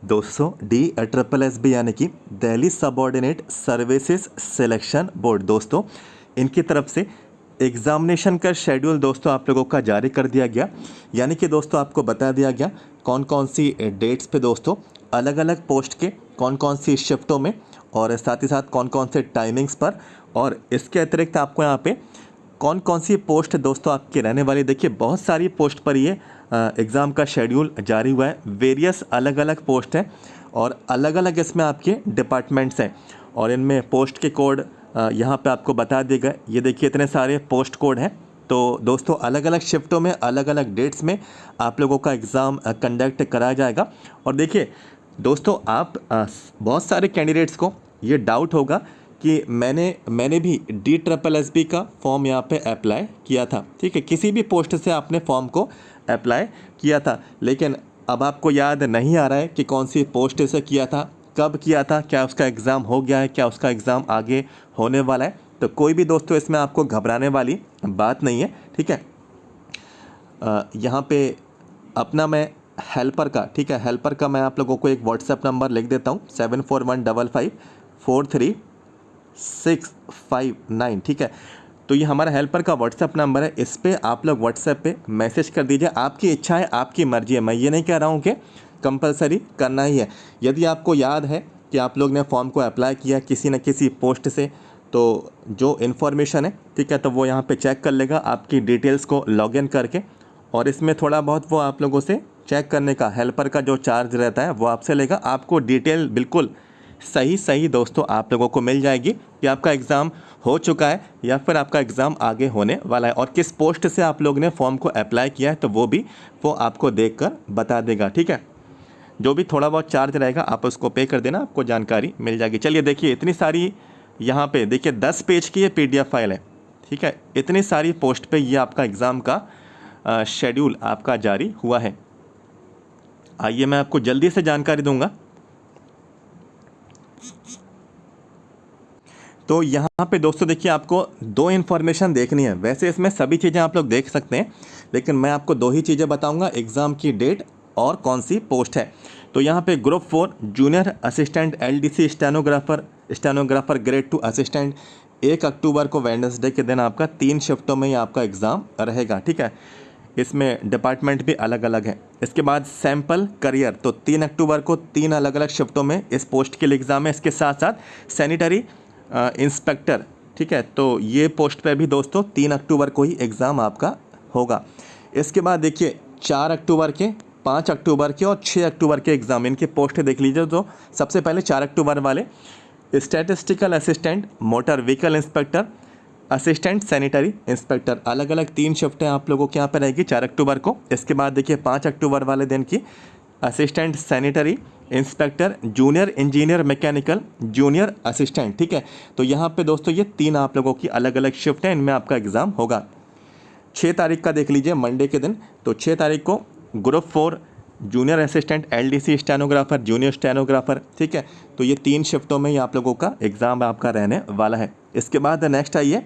दोस्तों DSSB यानी कि Delhi subordinate services selection board दोस्तों, इनकी तरफ से एग्ज़ामिनेशन का शेड्यूल दोस्तों आप लोगों का जारी कर दिया गया। यानी कि दोस्तों आपको बता दिया गया कौन कौन सी डेट्स पे दोस्तों अलग अलग पोस्ट के कौन कौन सी शिफ्टों में और साथ ही साथ कौन कौन से टाइमिंग्स पर, और इसके अतिरिक्त आपको यहाँ पे कौन कौन सी पोस्ट दोस्तों आपकी रहने वाली। देखिए बहुत सारी पोस्ट पर ये एग्ज़ाम का शेड्यूल जारी हुआ है। वेरियस अलग अलग पोस्ट हैं और अलग अलग इसमें आपके डिपार्टमेंट्स हैं और इनमें पोस्ट के कोड यहाँ पे आपको बता दिए गए। ये देखिए इतने सारे पोस्ट कोड हैं। तो दोस्तों अलग अलग शिफ्टों में अलग अलग डेट्स में आप लोगों का एग्ज़ाम कंडक्ट कराया जाएगा। और देखिए दोस्तों आप बहुत सारे कैंडिडेट्स को ये डाउट होगा कि मैंने भी DSSB का फॉर्म यहाँ पे अप्लाई किया था, ठीक है, किसी भी पोस्ट से आपने फॉर्म को अप्लाई किया था, लेकिन अब आपको याद नहीं आ रहा है कि कौन सी पोस्ट से किया था, कब किया था, क्या उसका एग्ज़ाम हो गया है, क्या उसका एग्ज़ाम आगे होने वाला है। तो कोई भी दोस्तों इसमें आपको घबराने वाली बात नहीं है, ठीक है। यहाँ पे अपना मैं हेल्पर का, ठीक है, हेल्पर का मैं आप लोगों को एक व्हाट्सएप नंबर लिख देता हूँ 7415543659, ठीक है। तो ये हमारा हेल्पर का व्हाट्सएप नंबर है, इस पर आप लोग व्हाट्सएप पे मैसेज कर दीजिए। आपकी इच्छा है, आपकी मर्ज़ी है, मैं ये नहीं कह रहा हूँ कि कंपलसरी करना ही है। यदि आपको याद है कि आप लोग ने फॉर्म को अप्लाई किया किसी न किसी पोस्ट से, तो जो इन्फॉर्मेशन है, ठीक है, तो वो यहाँ पे चेक कर लेगा आपकी डिटेल्स को लॉगिन करके, और इसमें थोड़ा बहुत वो आप लोगों से चेक करने का हेल्पर का जो चार्ज रहता है वो आपसे लेगा। आपको डिटेल बिल्कुल सही दोस्तों आप लोगों को मिल जाएगी कि आपका एग्ज़ाम हो चुका है या फिर आपका एग्ज़ाम आगे होने वाला है, और किस पोस्ट से आप लोग ने फॉर्म को अप्लाई किया है तो वो भी वो आपको देखकर बता देगा, ठीक है। जो भी थोड़ा बहुत चार्ज रहेगा आप उसको पे कर देना, आपको जानकारी मिल जाएगी। चलिए देखिए इतनी सारी यहाँ पे देखिए 10 पेज की ये PDF फाइल है, ठीक है। इतनी सारी पोस्ट पे ये आपका एग्ज़ाम का शेड्यूल आपका जारी हुआ है। आइए मैं आपको जल्दी से जानकारी दूंगा। तो यहाँ पे दोस्तों देखिए आपको दो इन्फॉर्मेशन देखनी है। वैसे इसमें सभी चीज़ें आप लोग देख सकते हैं, लेकिन मैं आपको दो ही चीज़ें बताऊंगा, एग्ज़ाम की डेट और कौन सी पोस्ट है। तो यहाँ पे group 4 junior assistant LDC stenographer grade 2 assistant 1 अक्टूबर को वेडनेसडे के दिन आपका 3 शिफ्टों में ही आपका एग्ज़ाम रहेगा, ठीक है। इसमें डिपार्टमेंट भी अलग अलग हैं। इसके बाद सैंपल करियर, तो 3 अक्टूबर को 3 अलग अलग शिफ्टों में इस पोस्ट के लिए एग्ज़ाम है। इसके साथ साथ सैनिटरी इंस्पेक्टर, ठीक है, तो ये पोस्ट पे भी दोस्तों 3 अक्टूबर को ही एग्ज़ाम आपका होगा। इसके बाद देखिए 4 अक्टूबर के, 5 अक्टूबर के और 6 अक्टूबर के एग्ज़ाम, इनके पोस्ट देख लीजिए। तो सबसे पहले 4 अक्टूबर वाले statistical assistant, motor vehicle inspector, assistant sanitary inspector, अलग अलग 3 शिफ्टें आप लोगों के यहाँ पर रहेगी 4 अक्टूबर को। इसके बाद देखिए 5 अक्टूबर वाले दिन की assistant sanitary inspector, junior engineer mechanical, junior assistant, ठीक है। तो यहाँ पे दोस्तों ये 3 आप लोगों की अलग अलग शिफ्ट हैं, इनमें आपका एग्ज़ाम होगा। 6 तारीख का देख लीजिए मंडे के दिन, तो 6 तारीख को group 4 junior assistant LDC stenographer, junior stenographer, ठीक है। तो ये 3 शिफ्टों में ही आप लोगों का एग्ज़ाम आपका रहने वाला है। इसके बाद नेक्स्ट आइए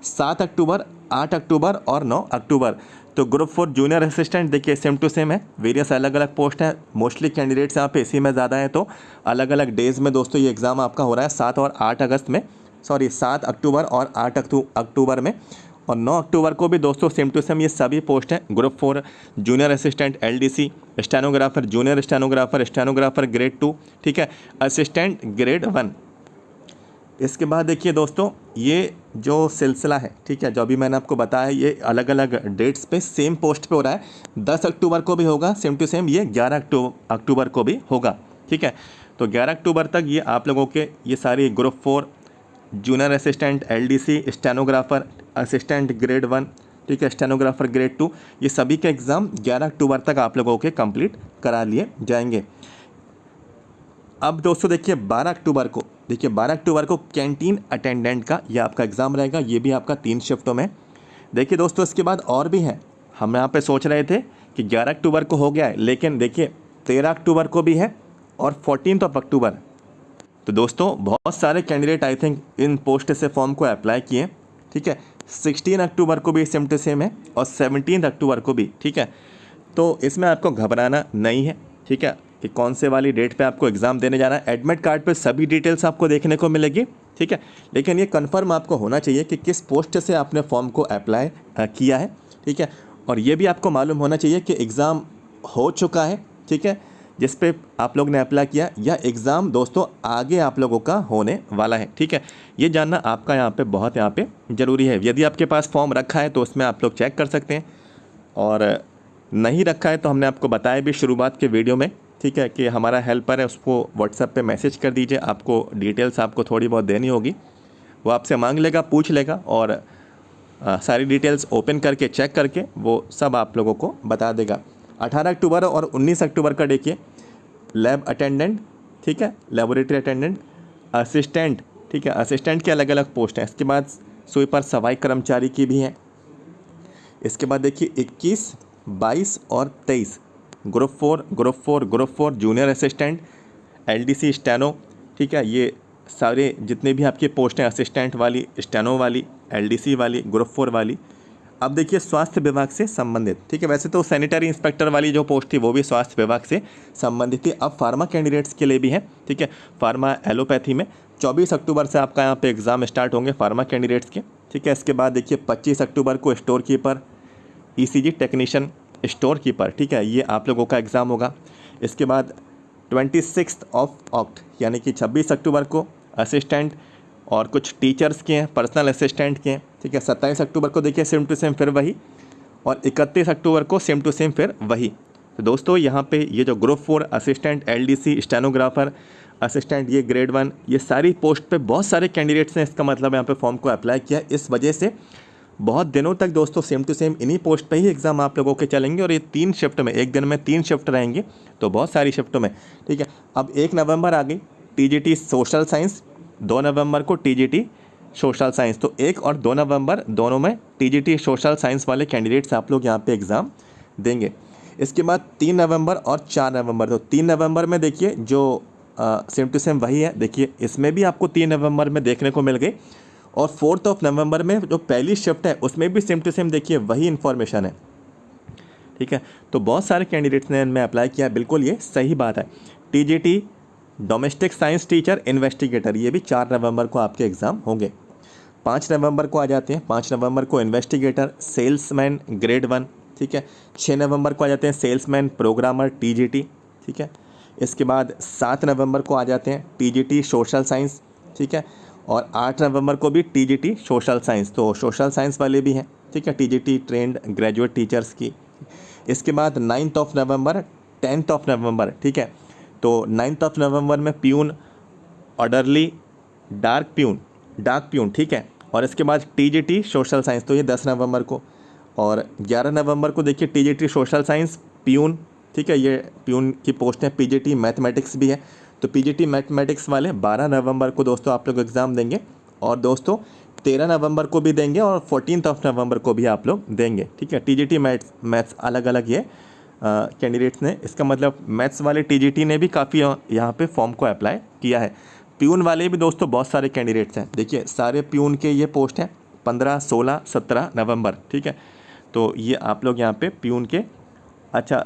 7 अक्टूबर, 8 अक्टूबर और 9 अक्टूबर। तो ग्रुप 4 जूनियर असिस्टेंट देखिए सेम टू सेम है, वेरियस अलग अलग पोस्ट हैं, मोस्टली कैंडिडेट्स यहाँ पे इसी में ज़्यादा है, तो अलग अलग डेज़ में दोस्तों ये एग्ज़ाम आपका हो रहा है 7 और 8 अगस्त में, 7 अक्टूबर और 8 अक्टूबर में। और 9 अक्टूबर को भी दोस्तों सेम टू सेम ये सभी पोस्ट हैं, group 4 junior assistant LDC stenographer, junior stenographer, stenographer grade 2, ठीक है, असिस्टेंट ग्रेड 1। इसके बाद देखिए दोस्तों ये जो सिलसिला है, ठीक है, जो अभी मैंने आपको बताया ये अलग अलग डेट्स पे सेम पोस्ट पे हो रहा है। 10 अक्टूबर को भी होगा सेम टू सेम, ये 11 अक्टूबर को भी होगा, ठीक है। तो 11 अक्टूबर तक ये आप लोगों के ये सारी group 4 junior assistant LDC stenographer, assistant grade 1, ठीक है, स्टेनोग्राफर ग्रेड 2, ये सभी के एग्ज़ाम 11 अक्टूबर तक आप लोगों के कंप्लीट करा लिए जाएंगे। अब दोस्तों देखिए 12 अक्टूबर को, देखिए 12 अक्टूबर को कैंटीन अटेंडेंट का ये आपका एग्ज़ाम रहेगा, ये भी आपका 3 शिफ्टों में। देखिए दोस्तों इसके बाद और भी हैं, हम यहाँ पे सोच रहे थे कि 11 अक्टूबर को हो गया है, लेकिन देखिए 13 अक्टूबर को भी है और 14 अक्टूबर। तो दोस्तों बहुत सारे candidate I think in post से फॉर्म को अप्लाई किए, ठीक है। 16 अक्टूबर को भी सेम टू सेम है और 17 अक्टूबर को भी, ठीक है। तो इसमें आपको घबराना नहीं है, ठीक है। कि कौन से वाली डेट पे आपको एग्ज़ाम देने जाना है। एडमिट कार्ड पे सभी डिटेल्स आपको देखने को मिलेगी, ठीक है। लेकिन ये कंफर्म आपको होना चाहिए कि किस पोस्ट से आपने फॉर्म को अप्लाई किया है, ठीक है। और ये भी आपको मालूम होना चाहिए कि एग्ज़ाम हो चुका है, ठीक है, जिस पे आप लोग ने अप्लाई किया, या एग्ज़ाम दोस्तों आगे आप लोगों का होने वाला है, ठीक है। ये जानना आपका यहाँ पे बहुत यहाँ पे ज़रूरी है। यदि आपके पास फॉर्म रखा है तो उसमें आप लोग चेक कर सकते हैं, और नहीं रखा है तो हमने आपको बताया भी शुरुआत के वीडियो में, ठीक है, कि हमारा हेल्पर है, उसको व्हाट्सएप पे मैसेज कर दीजिए। आपको डिटेल्स आपको थोड़ी बहुत देनी होगी, वो आपसे मांग लेगा, पूछ लेगा, और सारी डिटेल्स ओपन करके चेक करके वो सब आप लोगों को बता देगा। 18 अक्टूबर और 19 अक्टूबर का देखिए लैब अटेंडेंट, ठीक है, लेबोरेटरी अटेंडेंट, असिस्टेंट, ठीक है, असिस्टेंट के अलग अलग पोस्ट हैं। इसके बाद स्वीपर सफाई कर्मचारी की भी हैं। इसके बाद देखिए 21, 22 और 23 group 4 junior assistant, LDC steno, ठीक है, ये सारे जितने भी आपके पोस्ट हैं, असिस्टेंट वाली, स्टेनो वाली, एलडीसी वाली, ग्रुप 4 वाली। अब देखिए स्वास्थ्य विभाग से संबंधित, ठीक है, वैसे तो सैनिटरी इंस्पेक्टर वाली जो पोस्ट थी वो भी स्वास्थ्य विभाग से संबंधित थी। अब फार्मा कैंडिडेट्स के लिए भी है, ठीक है, फार्मा एलोपैथी में 24 अक्टूबर से आपका यहाँ पे एग्ज़ाम स्टार्ट होंगे फार्मा कैंडिडेट्स के, ठीक है। इसके बाद देखिए 25 अक्टूबर को store keeper, ECG technician, store keeper, ठीक है, ये आप लोगों का एग्ज़ाम होगा। इसके बाद 26 ऑक्ट यानी कि 26 अक्टूबर को असिस्टेंट और कुछ टीचर्स के हैं, पर्सनल असिस्टेंट के हैं, ठीक है। 27 अक्टूबर को देखिए सेम टू सेम फिर वही, और 31 अक्टूबर को सेम टू सेम फिर वही। तो दोस्तों यहाँ पे ये जो group 4 assistant, LDC, stenographer assistant, ये ग्रेड 1, ये सारी पोस्ट पे बहुत सारे कैंडिडेट्स ने इसका मतलब यहाँ पे फॉर्म को अप्लाई किया। इस वजह से बहुत दिनों तक दोस्तों सेम टू सेम इन्हीं पोस्ट पे ही एग्ज़ाम आप लोगों के चलेंगे, और ये 3 शिफ्ट में, एक दिन में 3 शिफ्ट रहेंगी, तो बहुत सारी शिफ्टों में, ठीक है। अब 1 नवंबर आ गई टीजीटी सोशल साइंस, 2 नवंबर को टीजीटी सोशल साइंस, तो 1 और 2 नवंबर दोनों में टीजीटी सोशल साइंस वाले कैंडिडेट्स आप लोग यहाँ पे एग्ज़ाम देंगे। इसके बाद 3 नवंबर और 4 नवंबर, तो 3 नवंबर में देखिए जो सेम टू सेम वही है, देखिए इसमें भी आपको 3 नवंबर में देखने को मिल गई, और 4 नवंबर में जो पहली शिफ्ट है उसमें भी सेम टू सेम देखिए वही इन्फॉर्मेशन है, ठीक है। तो बहुत सारे कैंडिडेट्स ने इनमें अप्लाई किया, बिल्कुल ये सही बात है। TGT domestic science teacher investigator, ये भी 4 नवंबर को आपके एग्ज़ाम होंगे। 5 नवंबर को आ जाते हैं, 5 नवंबर को इन्वेस्टिगेटर सेल्समैन ग्रेड 1, ठीक है। 6 नवंबर को आ जाते हैं सेल्समैन प्रोग्रामर टीजीटी, ठीक है। इसके बाद 7 नवंबर को आ जाते हैं टीजीटी सोशल साइंस, ठीक है, और 8 नवंबर को भी टीजीटी सोशल साइंस, तो सोशल साइंस वाले भी हैं, ठीक है, टीजीटी ट्रेंड ग्रेजुएट टीचर्स की। इसके बाद 9 नवंबर 10 नवंबर, ठीक है, तो 9 नवंबर में प्यून, ऑर्डरली, डार्क प्यून, ठीक है, और इसके बाद टीजीटी सोशल साइंस, तो ये 10 नवंबर को, और 11 नवंबर को देखिए टीजीटी सोशल साइंस प्यून, ठीक है, ये प्यून की पोस्ट है। पीजीटी मैथमेटिक्स भी है, तो पीजीटी मैथमेटिक्स वाले 12 नवंबर को दोस्तों आप लोग एग्ज़ाम देंगे, और दोस्तों 13 नवंबर को भी देंगे, और 14 नवंबर को भी आप लोग देंगे, ठीक है। टीजीटी मैथ्स अलग अलग ये कैंडिडेट्स ने, इसका मतलब मैथ्स वाले टीजीटी ने भी काफ़ी यहाँ पे फॉर्म को अप्लाई किया है। प्यून वाले भी दोस्तों बहुत सारे कैंडिडेट्स हैं, देखिए सारे प्यून के ये पोस्ट हैं 15, 16, 17 नवंबर, ठीक है। तो ये आप लोग यहाँ पे प्यून के, अच्छा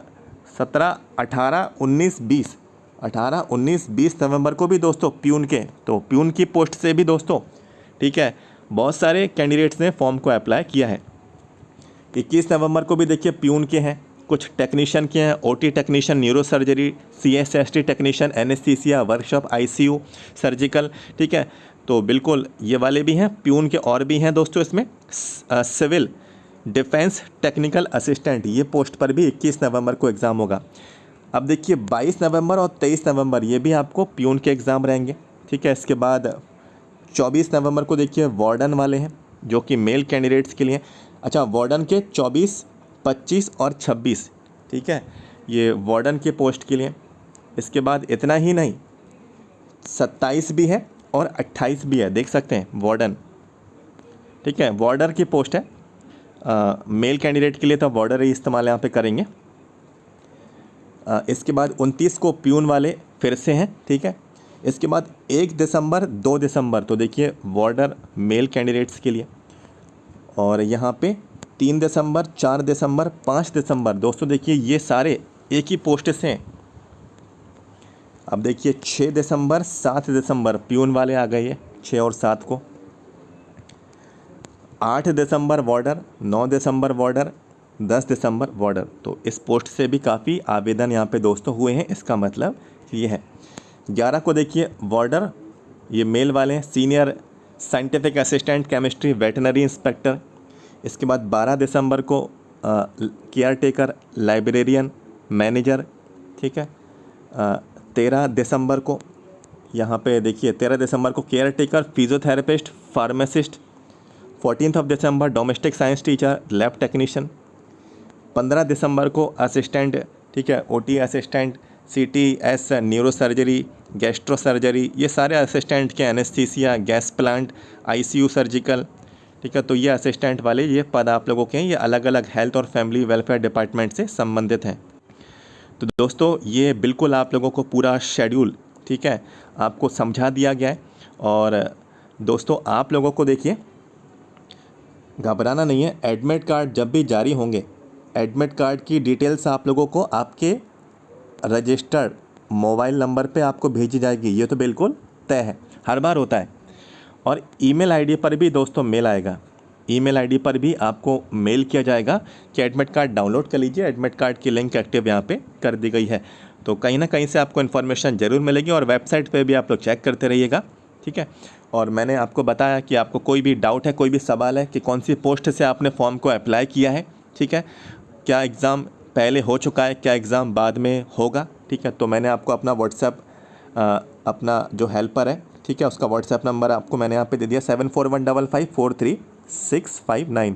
17, 18, 19, 20, 18, 19, 20 नवंबर को भी दोस्तों प्यून के, तो प्यून की पोस्ट से भी दोस्तों, ठीक है, बहुत सारे कैंडिडेट्स ने फॉर्म को अप्लाई किया है। 21 नवंबर को भी देखिए प्यून के हैं, कुछ टेक्नीशियन के हैं, OT technician, neuro surgery, CSST technician, anaesthesia, workshop, ICU, surgical, ठीक है, तो बिल्कुल ये वाले भी हैं प्यून के। और भी हैं दोस्तों इसमें सिविल डिफेंस टेक्निकल असिस्टेंट, ये पोस्ट पर भी 21 नवंबर को एग्ज़ाम होगा। अब देखिए 22 नवंबर और 23 नवंबर ये भी आपको प्यून के एग्ज़ाम रहेंगे, ठीक है। इसके बाद 24 नवंबर को देखिए वार्डन वाले हैं, जो कि मेल कैंडिडेट्स के लिए, अच्छा वार्डन के 24, 25 और 26, ठीक है, ये वार्डन के पोस्ट के लिए। इसके बाद इतना ही नहीं, 27 भी है और 28 भी है, देख सकते हैं वार्डन, ठीक है, वार्डर की पोस्ट है मेल कैंडिडेट के लिए, तो वार्डर ही इस्तेमाल यहाँ पे करेंगे। इसके बाद 29 को प्यून वाले फिर से हैं, ठीक है। इसके बाद 1 दिसंबर 2 दिसंबर, तो देखिए वार्डर मेल कैंडिडेट्स के लिए, और यहाँ पे 3 दिसंबर, 4 दिसंबर, 5 दिसंबर, दोस्तों देखिए ये सारे एक ही पोस्ट से हैं, अब देखिए 6 दिसंबर 7 दिसंबर प्यून वाले आ गए, 6 और 7 को। 8 दिसंबर वार्डर, 9 दिसंबर वार्डर, 10 दिसंबर वार्डर। तो इस पोस्ट से भी काफ़ी आवेदन यहाँ पे दोस्तों हुए हैं, इसका मतलब ये है। 11 को देखिए वार्डर, ये मेल वाले हैं, senior scientific assistant chemistry veterinary inspector. इसके बाद 12 दिसंबर को केयर टेकर लाइब्रेरियन मैनेजर, ठीक है। 13 दिसंबर को यहाँ पे देखिए 13 दिसंबर को केयर टेकर फिजियोथेरेपिस्ट फार्मासिस्ट। 14 दिसंबर domestic science teacher lab technician. 15 दिसंबर को असिस्टेंट, ठीक है, OT assistant, CTS neuro surgery, gastro surgery, ये सारे असिस्टेंट के anaesthesia, gas plant, ICU surgical, ठीक है। तो ये असिस्टेंट वाले ये पद आप लोगों के हैं, ये अलग अलग हेल्थ और फैमिली वेलफेयर डिपार्टमेंट से संबंधित हैं। तो दोस्तों ये बिल्कुल आप लोगों को पूरा शेड्यूल, ठीक है, आपको समझा दिया गया है। और दोस्तों आप लोगों को देखिए घबराना नहीं है, एडमिट कार्ड जब भी जारी होंगे, एडमिट कार्ड की डिटेल्स आप लोगों को आपके रजिस्टर्ड मोबाइल नंबर पे आपको भेजी जाएगी, ये तो बिल्कुल तय है, हर बार होता है। और ईमेल आईडी पर भी दोस्तों मेल आएगा, ईमेल आईडी पर भी आपको मेल किया जाएगा कि एडमिट कार्ड डाउनलोड कर लीजिए, एडमिट कार्ड की लिंक एक्टिव यहाँ पे कर दी गई है। तो कहीं ना कहीं से आपको इन्फॉर्मेशन ज़रूर मिलेगी और वेबसाइट पे भी आप लोग चेक करते रहिएगा, ठीक है। और मैंने आपको बताया कि आपको कोई भी डाउट है, कोई भी सवाल है कि कौन सी पोस्ट से आपने फॉर्म को अप्लाई किया है, ठीक है, क्या एग्ज़ाम पहले हो चुका है, क्या एग्ज़ाम बाद में होगा, ठीक है। तो मैंने आपको अपना व्हाट्सएप, अपना जो हेल्पर है, ठीक है, उसका व्हाट्सएप नंबर आपको मैंने यहाँ पे दे दिया 7415543659।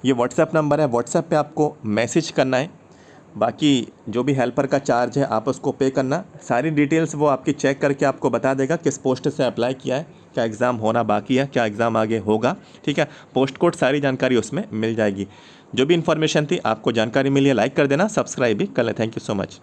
ये व्हाट्सएप नंबर है, व्हाट्सएप पे आपको मैसेज करना है। बाकी जो भी हेल्पर का चार्ज है आप उसको पे करना, सारी डिटेल्स वो आपकी चेक करके आपको बता देगा किस पोस्ट से अप्लाई किया है, क्या एग्ज़ाम होना बाकी है, क्या एग्ज़ाम आगे होगा, ठीक है। पोस्ट कोड सारी जानकारी उसमें मिल जाएगी। जो भी इन्फॉर्मेशन थी आपको जानकारी मिली है, लाइक कर देना, सब्सक्राइब भी कर लें। Thank you so much.